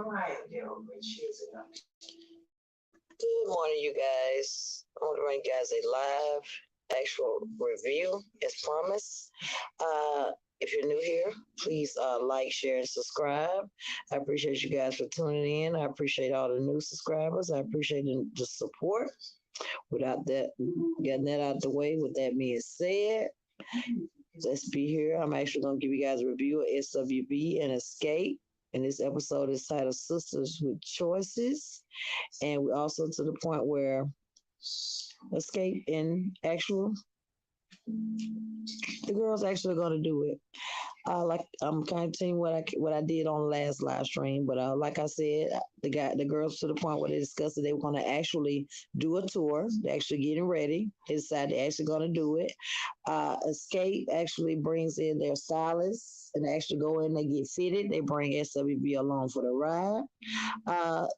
Good morning, you guys. I want to bring you guys a live actual review as promised. Uh, if you're new here, please like, share, and subscribe. I appreciate you guys for tuning in. I appreciate all the new subscribers. I appreciate the support. Without that, getting that out the way, with that being said, let's be here. I'm actually going to give you guys a review of SWV and Xscape. And this episode is titled Sisters with Choices. And we're also to the point where Xscape and actual, the girls actually going to do it. Like I'm kind of telling what I did on the last live stream, but like I said, the girls to the point where they discussed that they were going to actually do a tour. They're actually getting ready. They decided they're actually going to do it. Xscape actually brings in their stylists and actually go in. They get fitted. They bring SWV along for the ride.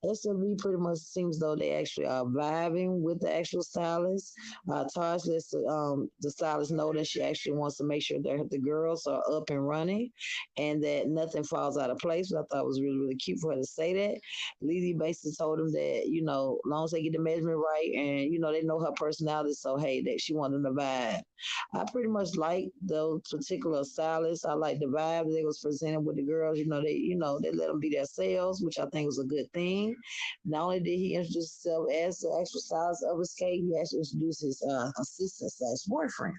SWV pretty much seems though they actually are vibing with the actual stylist. Taj lets the stylist know that she actually wants to make sure that the girls are up and running and that nothing falls out of place. Which I thought was really, really cute for her to say that. Lizzie basically told them that, as long as they get the measurement right and, they know her personality, so hey, that she wanted them to vibe. I pretty much like those particular stylists. I like the vibe that they was presenting with the girls. They let them be themselves, which I think was a good thing. Not only did he introduce himself as the actual stylist of Escape, he actually introduced his assistant slash boyfriend.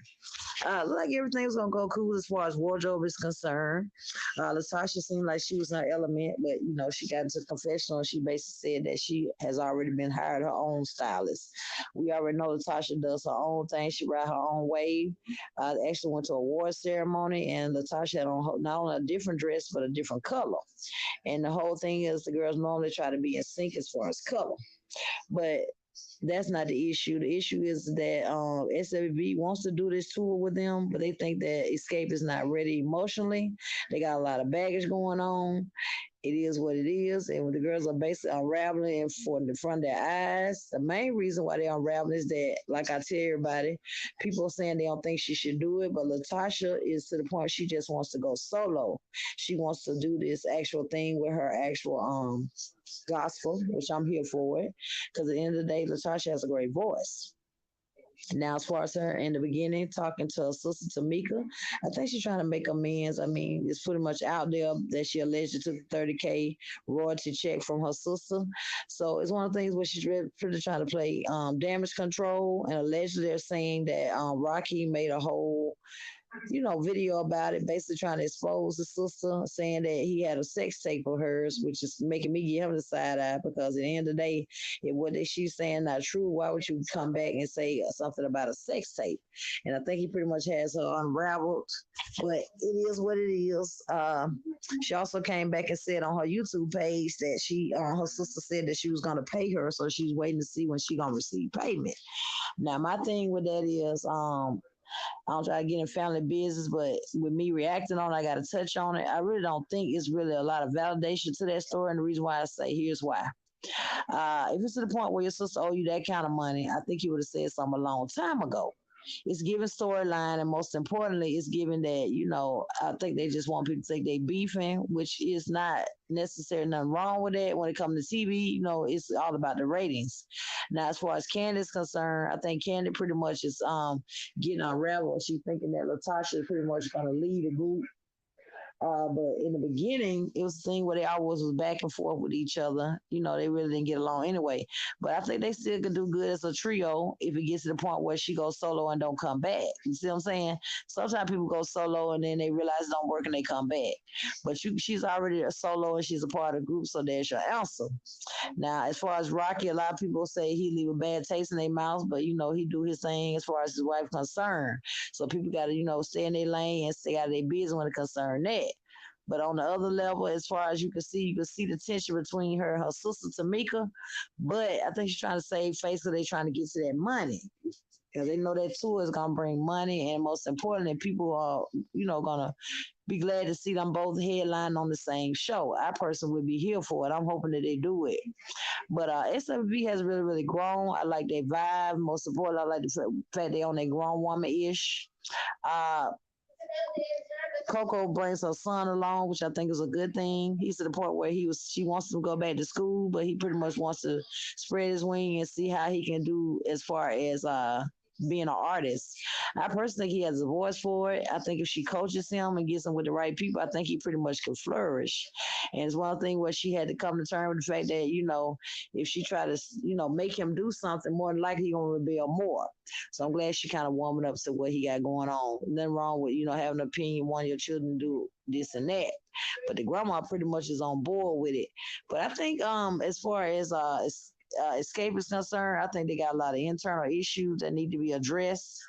Looked like everything was gonna go cool as far as wardrobe is concerned. Latasha seemed like she was in her element, but she got into the confessional and she basically said that she has already been hired her own stylist. We already know Latasha does her own thing. She ride her own wave. They actually went to a award ceremony and Latasha had on not only a different dress but a different color. And the whole thing is the girls normally try to be in sync as far as color. But that's not the issue. The issue is that SWV wants to do this tour with them, but they think that Xscape is not ready emotionally. They got a lot of baggage going on. It is what it is. And when the girls are basically unraveling in front of their eyes, the main reason why they're unraveling is that, like I tell everybody, people are saying they don't think she should do it, but Latasha is to the point she just wants to go solo. She wants to do this actual thing with her actual gospel, which I'm here for it. Because at the end of the day, Latasha has a great voice. Now, as far as her in the beginning talking to her sister Tamika, I think she's trying to make amends. I mean, it's pretty much out there that she allegedly took a 30K royalty check from her sister. So it's one of the things where she's really pretty trying to play damage control. And allegedly they're saying that Rocky made a whole video about it, basically trying to expose the sister, saying that he had a sex tape of hers, which is making me give him the side eye because at the end of the day, if what she's saying not true, why would you come back and say something about a sex tape? And I think he pretty much has her unraveled, but it is what it is. She also came back and said on her YouTube page that her sister said that she was going to pay her, so she's waiting to see when she going to receive payment. Now, my thing with that is, I don't try to get in family business, but with me reacting on it, I got to touch on it. I really don't think it's really a lot of validation to that story. And the reason why I say, here's why. If it's to the point where your sister owe you that kind of money, I think you would have said something a long time ago. It's giving storyline, and most importantly, it's giving that, I think they just want people to think they beefing, which is not necessarily nothing wrong with that. When it comes to TV, it's all about the ratings. Now, as far as Candy is concerned, I think Candy pretty much is getting unraveled. She's thinking that Latasha is pretty much going to lead the group. But in the beginning, it was a thing where they always was back and forth with each other. They really didn't get along anyway. But I think they still could do good as a trio if it gets to the point where she goes solo and don't come back. You see what I'm saying? Sometimes people go solo and then they realize it don't work and they come back. But she's already a solo and she's a part of the group, so there's your answer. Now, as far as Rocky, a lot of people say he leave a bad taste in their mouth, but he do his thing as far as his wife concerned. So people got to stay in their lane and stay out of their business when it concerns that. But on the other level, as far as you can see the tension between her and her sister Tamika. But I think she's trying to save face because they're trying to get to that money. Because they know that tour is gonna bring money, and most importantly, people are gonna be glad to see them both headline on the same show. I personally would be here for it. I'm hoping that they do it. But SWV has really, really grown. I like their vibe. Most importantly, I like the fact they on their grown woman ish. Coco brings her son along, which I think is a good thing. He's to the point where she wants to go back to school, but he pretty much wants to spread his wing and see how he can do as far as being an artist. I personally think he has a voice for it. I think if she coaches him and gets him with the right people, I think he pretty much can flourish. And it's one thing where she had to come to terms with the fact that, if she tried to, make him do something, more than likely he's gonna rebel more. So I'm glad she kind of warming up to what he got going on. Nothing wrong with, having an opinion, wanting your children to do this and that. But the grandma pretty much is on board with it. But I think as far as Xscape is concerned, I think they got a lot of internal issues that need to be addressed,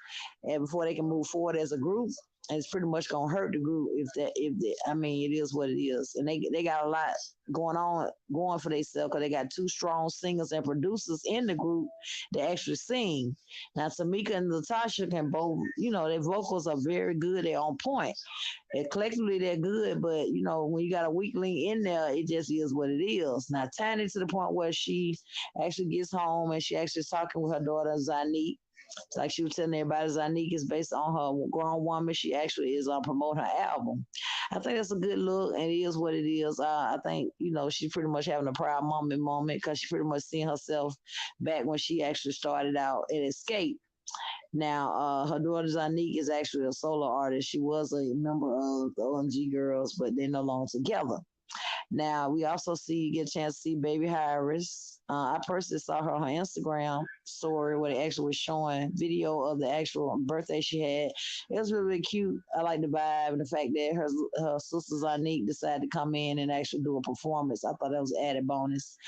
and before they can move forward as a group. And it's pretty much gonna hurt the group I mean, it is what it is, and they got a lot going for themselves because they got two strong singers and producers in the group that actually sing. Now Tamika and Natasha can both, their vocals are very good, they're on point. And collectively they're good, but when you got a weak link in there, it just is what it is. Now Tiny to the point where she actually gets home and she actually is talking with her daughter Zanique. Like she was telling everybody, Zanique is based on her grown woman. She actually is promoting her album. I think that's a good look, and it is what it is. I think she's pretty much having a proud moment because she pretty much seeing herself back when she actually started out at Xscape. Now, her daughter Zanique is actually a solo artist. She was a member of the OMG Girls, but they're no longer together. Now we also get a chance to see Baby Iris. I personally saw her on her Instagram story where they actually was showing video of the actual birthday she had. It was really, really cute. I like the vibe and the fact that her sister Zanique decided to come in and actually do a performance. I thought that was an added bonus.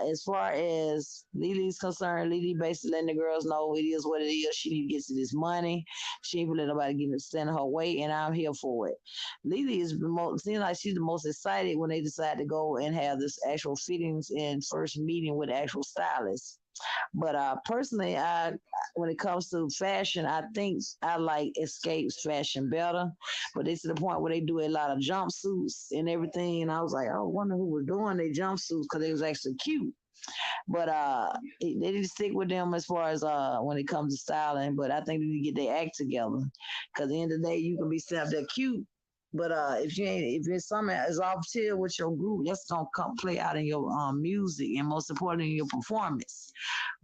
As far as Lily's concerned, Lily basically letting the girls know it is what it is. She need to get to this money. She ain't let nobody stand in her way, and I'm here for it. Lily seems like she's the most excited when they decide to go and have this actual fittings and first meeting with the actual stylist. But personally, when it comes to fashion, I think I like Xscape's fashion better. But it's to the point where they do a lot of jumpsuits and everything. And I was like, I wonder who was doing their jumpsuits because they was actually cute. But they need to stick with them as far as when it comes to styling. But I think they need to get their act together. Because at the end of the day, you can be set up there cute. But if it's something is off tier with your group, that's gonna come play out in your music and most importantly in your performance.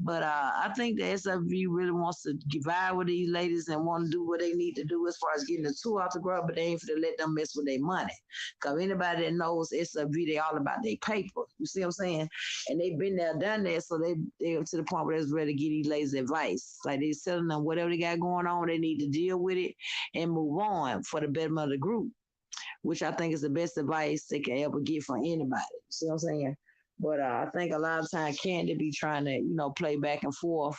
But I think the SWV really wants to vibe with these ladies and want to do what they need to do as far as getting the two off the ground, but they ain't for to let them mess with their money. Cause anybody that knows SWV, they all about their paper. You see what I'm saying? And they've been there, done that, so they're to the point where they're ready to give these ladies advice. Like they're telling them whatever they got going on, they need to deal with it and move on for the betterment of the group, which I think is the best advice they can ever get from anybody. See what I'm saying? But I think a lot of times Candy be trying to, play back and forth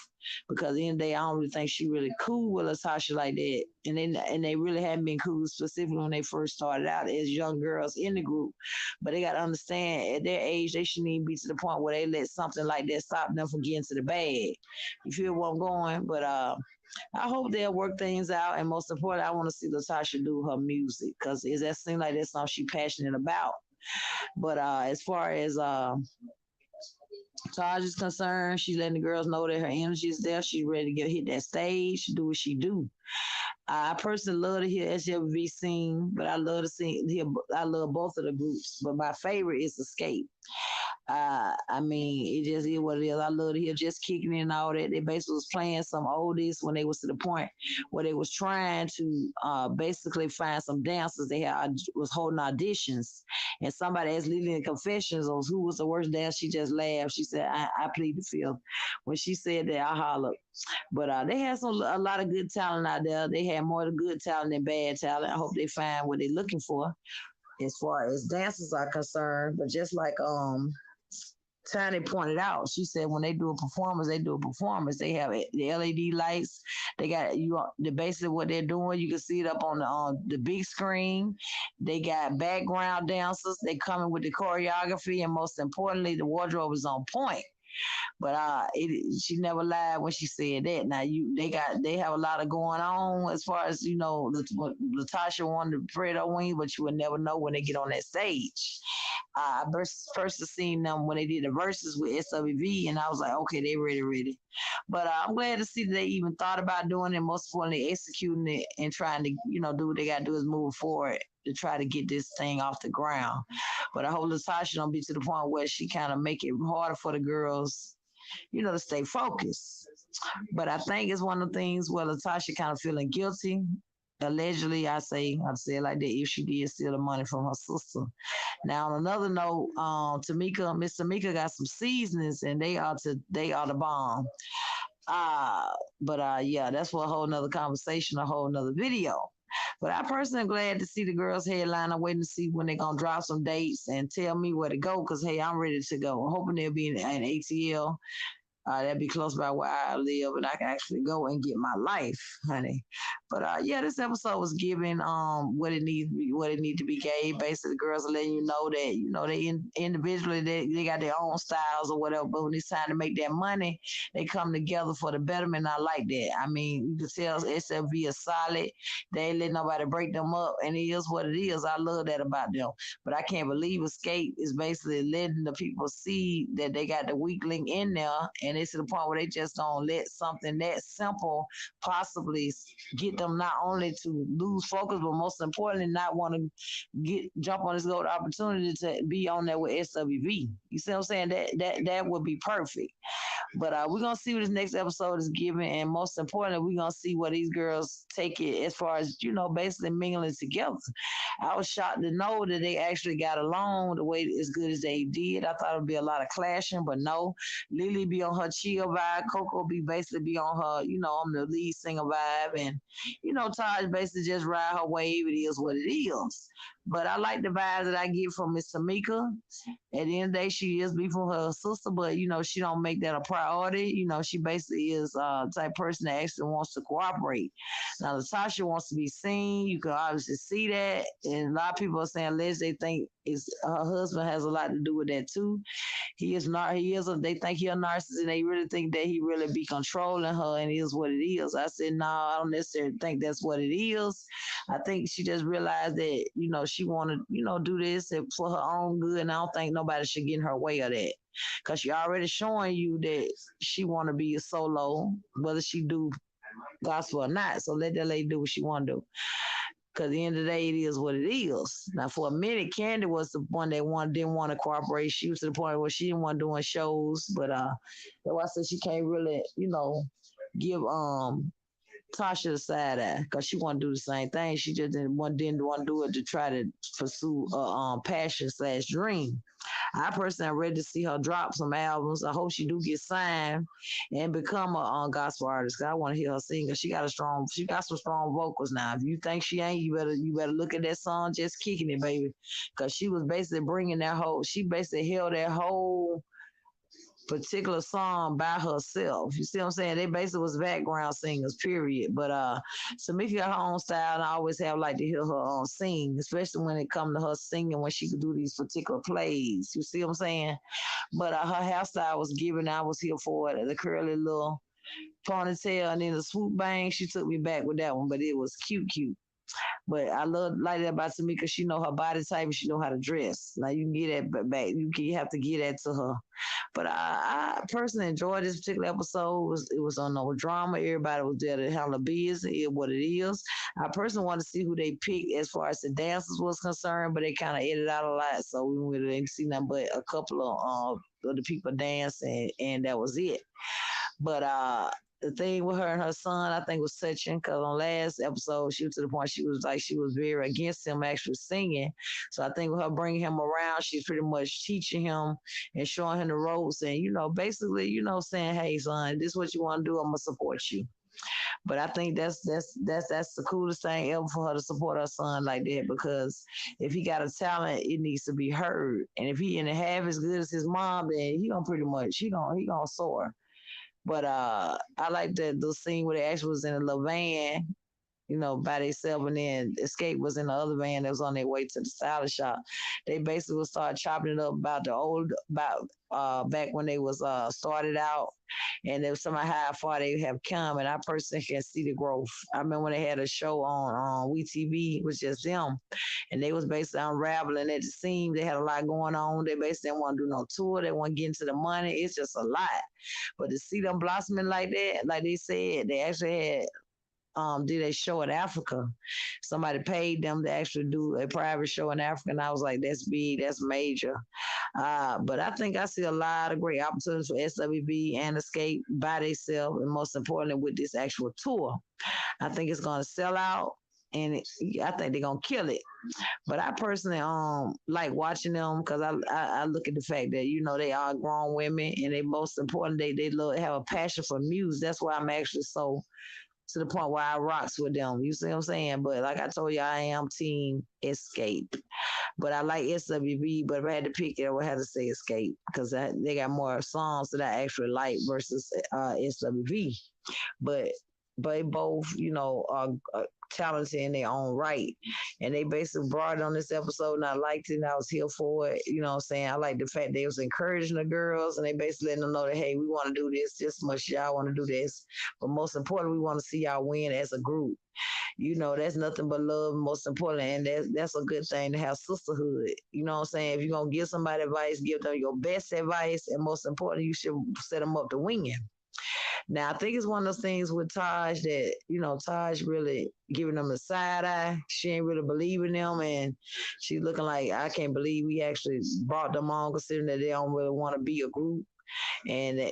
because at the end of the day, I don't really think she really cool with Latasha like that. And they really haven't been cool specifically when they first started out as young girls in the group. But they got to understand at their age, they shouldn't even be to the point where they let something like that stop them from getting to the bag. You feel where I'm going? But I hope they'll work things out. And most importantly, I want to see Latasha do her music because that seems like that's something she's passionate about. But as far as Taj is concerned, she's letting the girls know that her energy is there. She's ready to hit that stage, do what she do. I personally love to hear SWV sing, but I love to I love both of the groups. But my favorite is Xscape. I mean, it just is what it is. I love to hear just kicking in and all that. They basically was playing some oldies when they was to the point where they was trying to basically find some dancers. They was holding auditions, and somebody asked Lily in confessions of who was the worst dancer. She just laughed. She said, "I plead the fifth." When she said that, I hollered. But they had a lot of good talent out there. They had more good talent than bad talent. I hope they find what they're looking for as far as dancers are concerned. But just like Tiny pointed out, she said when they do a performance, they do a performance. They have the LED lights. They got the basically what they're doing. You can see it up on the big screen. They got background dancers. They coming with the choreography, and most importantly, the wardrobe is on point. But she never lied when she said that. Now they have a lot of going on as far as Latasha wanted to spread her wings, but you would never know when they get on that stage. I first seen them when they did the verses with SWV, and I was like, okay, they ready. But I'm glad to see that they even thought about doing it. Most importantly, executing it and trying to, do what they got to do is move forward to try to get this thing off the ground. But I hope Latasha don't be to the point where she kind of make it harder for the girls, to stay focused. But I think it's one of the things where Latasha kind of feeling guilty. Allegedly, I'd say it like that, if she did steal the money from her sister. Now, on another note, Miss Tamika got some seasonings, and they are the bomb. But yeah, that's for a whole nother conversation, a whole nother video. But I personally am glad to see the girls headline. I'm waiting to see when they're gonna drop some dates and tell me where to go. Cause hey, I'm ready to go. I'm hoping they'll be in ATL. That'd be close by where I live, and I can actually go and get my life, honey. But yeah, this episode was giving what it needs to be gave. Basically, the girls are letting you know that they individually they got their own styles or whatever. But when it's time to make that money, they come together for the betterment. I like that. I mean, you can tell SWV is solid. They ain't let nobody break them up, and it is what it is. I love that about them. But I can't believe Xscape is basically letting the people see that they got the weak link in there, and it's to the point where they just don't let something that simple possibly get them not only to lose focus, but most importantly, not want to jump on this gold opportunity to be on there with SWV. You see what I'm saying? That would be perfect. But we're gonna see what this next episode is giving, and most importantly, we're gonna see where these girls take it as far as basically mingling together. I was shocked to know that they actually got along the way as good as they did. I thought it'd be a lot of clashing, but no. Lily be on her chill vibe, Coco basically be on her, on the lead singer vibe, and Taj basically just ride her wave. It is what it is. But I like the vibes that I get from Miss Tamika. At the end of the day, she is beefing with her sister, but she don't make that a priority. She basically is the type of person that actually wants to cooperate. Now, Natasha wants to be seen. You can obviously see that, and a lot of people are saying, Les, they think her husband has a lot to do with that too. He is not. They think he a narcissist, and they really think that he really be controlling her, and it is what it is. I said, no, I don't necessarily think that's what it is. I think she just realized that she want to do this for her own good, and I don't think nobody should get in her way of that, because she already showing you that she want to be a solo, whether she do gospel or not. So let that lady do what she want to do. Because at the end of the day, it is what it is. Now, for a minute, Candy was the one that didn't want to cooperate. She was to the point where she didn't want doing shows, but that's why I said she can't really, give Tasha the side eye, because she want to do the same thing. She just didn't want to do it to try to pursue a passion/dream. I personally am ready to see her drop some albums. I hope she do get signed and become a gospel artist. Cause I want to hear her sing. Cause she got some strong vocals now. If you think she ain't, you better look at that song, Just Kicking It, baby. Cause she was basically she basically held that whole particular song by herself. You see what I'm saying? They basically was background singers, period. But Samika got her own style, and I always have liked to hear her sing, especially when it come to her singing when she could do these particular plays. You see what I'm saying? But her hairstyle was given. I was here for it. The curly little ponytail and then the swoop bang. She took me back with that one, but it was cute. But I like that about Tamika. She know her body type and she know how to dress. Now you can get that back. You have to get that to her. But I personally enjoyed this particular episode. It was on no drama. Everybody was there to handle business. It is what it is. I personally want to see who they picked as far as the dancers was concerned, but they kind of edited out a lot, so we didn't see nothing but a couple of the people dance, and that was it. But the thing with her and her son, I think, was touching, because on last episode, she was to the point she was very against him actually singing. So I think with her bringing him around, she's pretty much teaching him and showing him the ropes, and basically, saying, "Hey, son, this is what you want to do. I'm gonna support you." But I think that's the coolest thing ever for her to support her son like that, because if he got a talent, it needs to be heard. And if he ain't half as good as his mom, then he gonna pretty much he gonna soar. But I like the scene where they actually was in a little van by themselves, and then Escape was in the other van that was on their way to the stylist shop. They basically would start chopping it up about back when they was started out, and there was somehow how far they have come, and I personally can see the growth. I remember when they had a show on WeTV, it was just them, and they was basically unraveling at the seam. They had a lot going on. They basically didn't want to do no tour. They want to get into the money. It's just a lot. But to see them blossoming like that, like they said, they actually had did a show in Africa. Somebody paid them to actually do a private show in Africa, and I was like, that's big, that's major. But I think I see a lot of great opportunities for SWV and Escape by themselves, and most importantly, with this actual tour. I think it's going to sell out. And I think they're gonna kill it. But I personally like watching them because I look at the fact that they are grown women, and they most important they love have a passion for music. That's why I'm actually so to the point where I rocks with them. You see what I'm saying? But like I told you, I am Team Escape. But I like SWV, but if I had to pick it, I would have to say Escape because they got more songs that I actually like versus SWV. But they both, are talented in their own right. And they basically brought it on this episode, and I liked it, and I was here for it. You know what I'm saying? I like the fact they was encouraging the girls, and they basically letting them know that, hey, we want to do this just as much as y'all want to do this. But most importantly, we want to see y'all win as a group. That's nothing but love, most important. And that's a good thing to have sisterhood. You know what I'm saying? If you're going to give somebody advice, give them your best advice. And most importantly, you should set them up to win. Now, I think it's one of those things with Taj that, Taj really giving them a side eye. She ain't really believing them. And she's looking like, I can't believe we actually brought them on, considering that they don't really want to be a group. And that,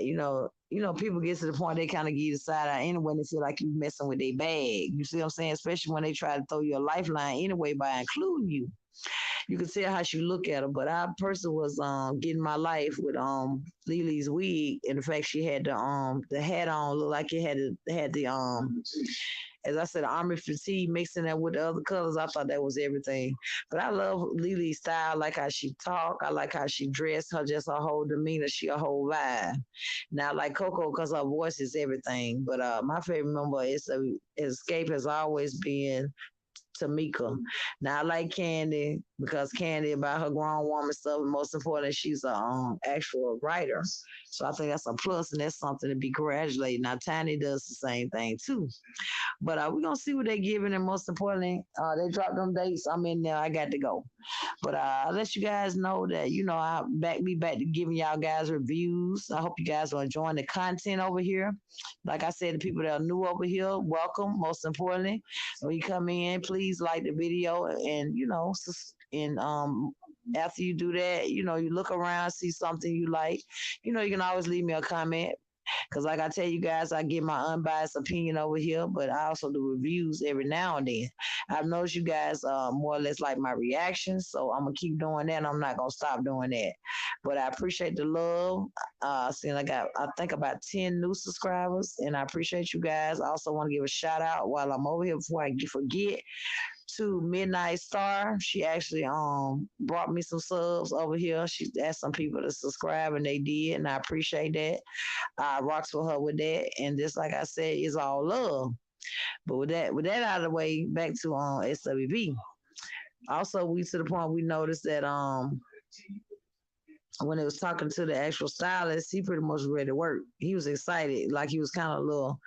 people get to the point they kind of give you the side eye anyway, and they feel like you messing with their bag. You see what I'm saying? Especially when they try to throw you a lifeline anyway by including you. You can tell how she look at her. But I personally was getting my life with Lily's wig, and the fact she had the hat on looked like it had the as I said, the army fatigue mixing that with the other colors. I thought that was everything. But I love Lily's style. I like how she talk. I like how she dressed. Her whole demeanor. She a whole vibe. Now I like Coco because her voice is everything. But my favorite member is Escape has always been Tamika. Now I like Candy because Candy about her grown woman stuff. And most importantly, she's a actual writer. So I think that's a plus, and that's something to be congratulated. Now Tiny does the same thing too. But we're gonna see what they're giving, and most importantly, they dropped them dates. I'm in there. I got to go. But I'll let you guys know that I'll be back to giving y'all guys reviews. I hope you guys are enjoying the content over here. Like I said, the people that are new over here, welcome. Most importantly, when you come in, please like the video, and after you do that, you look around, see something you like, you can always leave me a comment. Because like I tell you guys, I give my unbiased opinion over here, but I also do reviews every now and then. I've noticed you guys more or less like my reactions, so I'm going to keep doing that, and I'm not going to stop doing that. But I appreciate the love. Seeing I got, I think, about 10 new subscribers, and I appreciate you guys. I also want to give a shout out while I'm over here before I forget to Midnight Star. She actually brought me some subs over here. She asked some people to subscribe, and they did, and I appreciate that. I rocks with her with that, and just like I said, it's all love. But with that out of the way, back to SWV. Also, we to the point we noticed that when they was talking to the actual stylist, he pretty much ready to work. He was excited, like he was kind of a little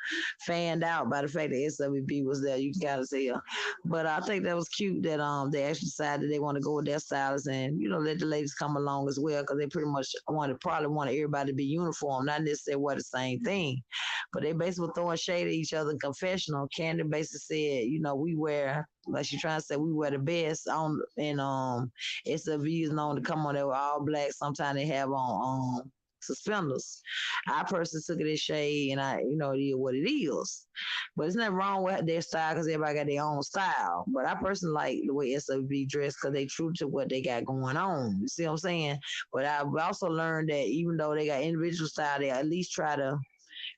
fanned out by the fact that SWB was there. You gotta see her, but I think that was cute that they actually decided they want to go with their stylist, and let the ladies come along as well, because they pretty much probably wanted everybody to be uniform, not necessarily wear the same thing, but they basically were throwing shade at each other in confessional. Candy basically said, we wear, like she trying to say, we wear the best on, and SWV is known to come on there with all black. Sometimes they have on suspenders. I personally took it as shade, and it is what it is. But there's nothing wrong with their style because everybody got their own style. But I personally like the way SWV dress because they true to what they got going on. You see what I'm saying? But I've also learned that even though they got individual style, they at least try to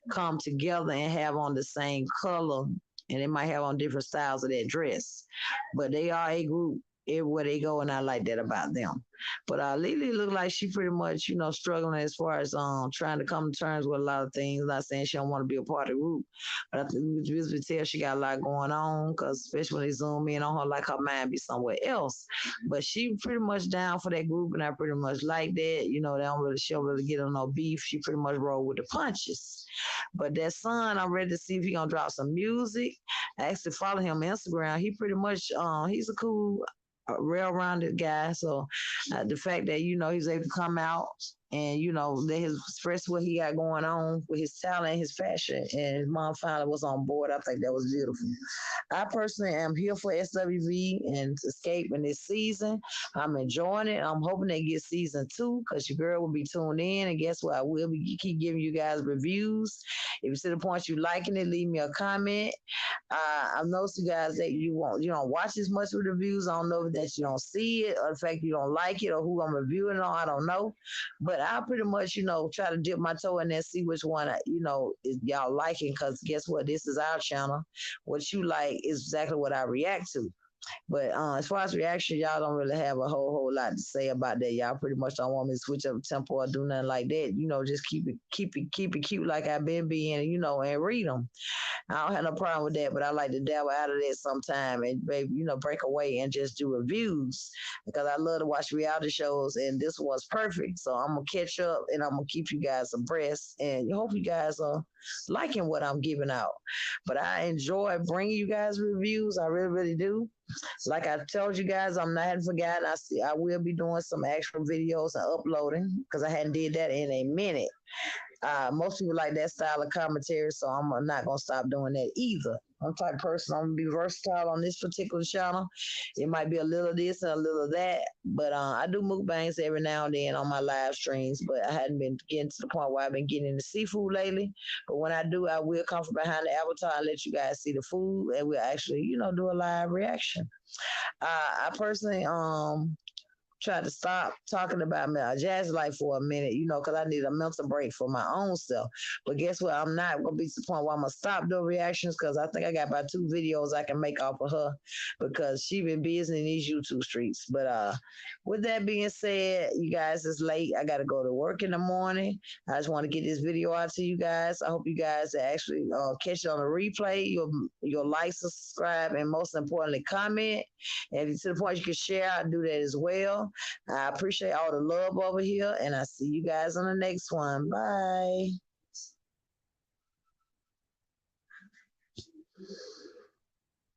come together and have on the same color, and they might have on different styles of that dress. But they are a group. everywhere they go, and I like that about them. But Lily looked like she pretty much, struggling as far as trying to come to terms with a lot of things. Not saying she don't want to be a part of the group, but I think we can visibly tell she got a lot going on, because especially when they zoom in on her, like her mind be somewhere else. But she pretty much down for that group, and I pretty much like that. They don't really, she don't really get on no beef. She pretty much roll with the punches. But that son, I'm ready to see if he gonna drop some music. I actually follow him on Instagram. He pretty much, he's a cool, well-rounded guy. So the fact that he's able to come out and let his express what he got going on with his talent, his fashion, and his mom finally was on board. I think that was beautiful. I personally am here for SWV and Xscape in this season. I'm enjoying it. I'm hoping they get season 2, because your girl will be tuned in. And guess what? I will be keep giving you guys reviews. If you see the point you liking it, leave me a comment. I've noticed you guys that you don't watch as much with reviews. I don't know if that you don't see it, or the fact you don't like it, or who I'm reviewing it on. I don't know. But I pretty much, try to dip my toe in there, see which one, is y'all liking. Because guess what? This is our channel. What you like is exactly what I react to. But as far as reaction, y'all don't really have a whole lot to say about that. Y'all pretty much don't want me to switch up tempo or do nothing like that. Just keep it cute like I've been being, and read them. I don't have no problem with that, but I like to dabble out of that sometime and maybe, break away and just do reviews, because I love to watch reality shows, and this was perfect. So I'm gonna catch up, and I'm gonna keep you guys abreast, and hope you guys are liking what I'm giving out. But I enjoy bringing you guys reviews. I really, really do. Like I told you guys, I'm not hadn't forgotten. I will be doing some actual videos and uploading, because I hadn't did that in a minute. Most people like that style of commentary, so I'm not gonna stop doing that either. I'm the type of person, I'm gonna be versatile on this particular channel. It might be a little of this and a little of that, but I do mukbangs every now and then on my live streams. But I hadn't been getting to the point where I've been getting into seafood lately. But when I do, I will come from behind the avatar and let you guys see the food, and we'll actually, do a live reaction. I personally try to stop talking about my jazz life for a minute, because I need a mental break for my own self. But guess what? I'm not going to be to the point where I'm going to stop doing reactions, because I think I got about 2 videos I can make off of her, because she been busy in these YouTube streets. But with that being said, you guys, it's late. I got to go to work in the morning. I just want to get this video out to you guys. I hope you guys actually catch it on the replay. You'll like, subscribe, and most importantly, comment. And if it's to the point you can share, I'll do that as well. I appreciate all the love over here, and I see you guys on the next one. Bye.